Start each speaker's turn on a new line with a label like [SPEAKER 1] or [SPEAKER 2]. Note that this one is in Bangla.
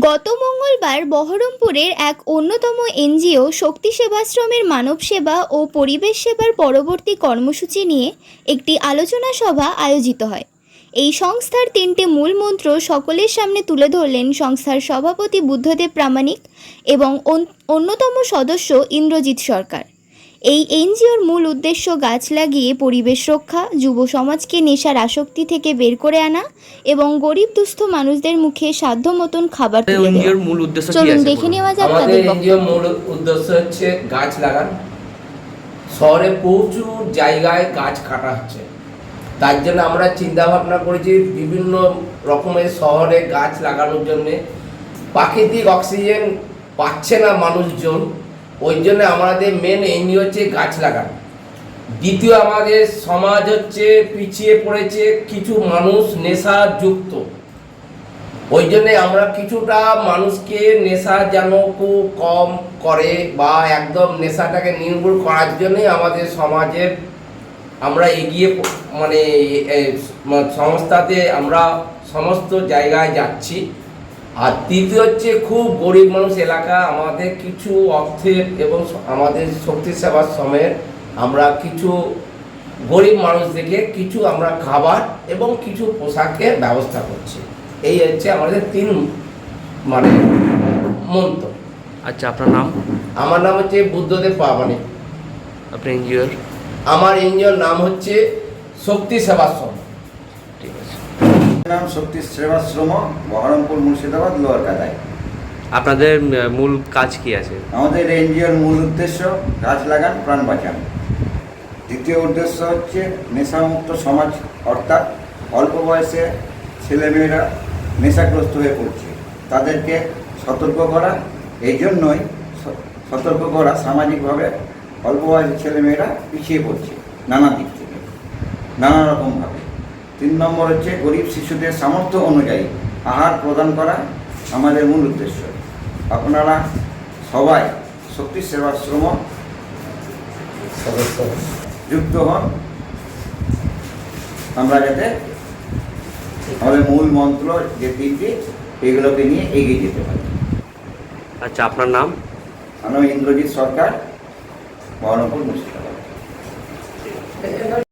[SPEAKER 1] গত মঙ্গলবার বহরমপুরের এক অন্যতম এনজিও শক্তি সেবাশ্রমের মানব সেবা ও পরিবেশ সেবার পরবর্তী কর্মসূচি নিয়ে একটি আলোচনা সভা আয়োজিত হয়। এই সংস্থার 3টি মূল মন্ত্র সকলের সামনে তুলে ধরলেন সংস্থার সভাপতি বুদ্ধদেব প্রামাণিক এবং অন্যতম সদস্য ইন্দ্রজিৎ সরকার। এই এনজিওর মূল উদ্দেশ্য গাছ লাগিয়ে পরিবেশ রক্ষা, যুব সমাজকে নেশার আসক্তি থেকে বের করে আনা এবং গরিব দুস্থ মানুষদের মুখে সাধ্য মতন খাবার তুলে দেওয়া। চলুন দেখে নেওয়া যাক তাদের বক্তব্য।
[SPEAKER 2] এনজিওর মূল উদ্দেশ্য হচ্ছে গাছ লাগান। শহরে প্রচুর জায়গায় গাছ কাটা হচ্ছে, তার জন্য আমরা চিন্তা ভাবনা করেছি বিভিন্ন রকমের শহরে গাছ লাগানোর জন্য। প্রাকৃতিক অক্সিজেন পাচ্ছে না মানুষজন, ওই জন্য আমাদের মেন এনজিও হচ্ছে গাছ লাগান। দ্বিতীয়, আমাদের সমাজ হচ্ছে পিছিয়ে পড়েছে, কিছু মানুষ নেশাযুক্ত, ওই জন্যে আমরা কিছুটা মানুষকে নেশা যেন খুব কম করে বা একদম নেশাটাকে নির্মূল করার জন্যই আমাদের সমাজের আমরা এগিয়ে সংস্থাতে আমরা সমস্ত জায়গায় যাচ্ছি। আর তৃতীয় হচ্ছে খুব গরিব মানুষ এলাকা, আমাদের কিছু অর্থের এবং আমাদের শক্তি সেবাশ্রমের আমরা কিছু গরিব মানুষদেরকে কিছু আমরা খাবার এবং কিছু পোশাকের ব্যবস্থা করছি। এই হচ্ছে আমাদের 3 মন্ত্র।
[SPEAKER 3] আচ্ছা, আপনার নাম?
[SPEAKER 2] আমার নাম হচ্ছে বুদ্ধদেব প্রামাণিক।
[SPEAKER 3] আপনার এনজিওর?
[SPEAKER 2] আমার এনজিওর নাম হচ্ছে শক্তি সেবাশ্রম।
[SPEAKER 3] ঠিক আছে।
[SPEAKER 4] নাম শক্তি সেবাশ্রম, বহরমপুর, মুর্শিদাবাদ, লোয়ার কাদায়।
[SPEAKER 3] আপনাদের মূল কাজ কি আছে?
[SPEAKER 4] আমাদের এনজিওর মূল উদ্দেশ্য গাছ লাগান, প্রাণ বাঁচান। দ্বিতীয় উদ্দেশ্য হচ্ছে নেশামুক্ত সমাজ, অর্থাৎ অল্প বয়সে ছেলেমেয়েরা নেশাগ্রস্ত হয়ে পড়ছে, তাদেরকে সতর্ক করা। এই জন্যই সতর্ক করা, সামাজিকভাবে অল্প বয়সী ছেলেমেয়েরা পিছিয়ে পড়ছে নানা দিক থেকে, নানা রকমভাবে। 3 নম্বর হচ্ছে গরিব শিশুদের সামর্থ্য অনুযায়ী আহার প্রদান করা আমাদের মূল উদ্দেশ্য। আপনারা সবাই শক্তি সেবাশ্রম যুক্ত হন, আমরা যাতে আমাদের মূল মন্ত্র যে 3টি এগুলোকে নিয়ে এগিয়ে যেতে পারি।
[SPEAKER 3] আচ্ছা, আপনার নাম?
[SPEAKER 4] আমি ইন্দ্রজিৎ সরকার, বহরমপুর, মুর্শিদাবাদ।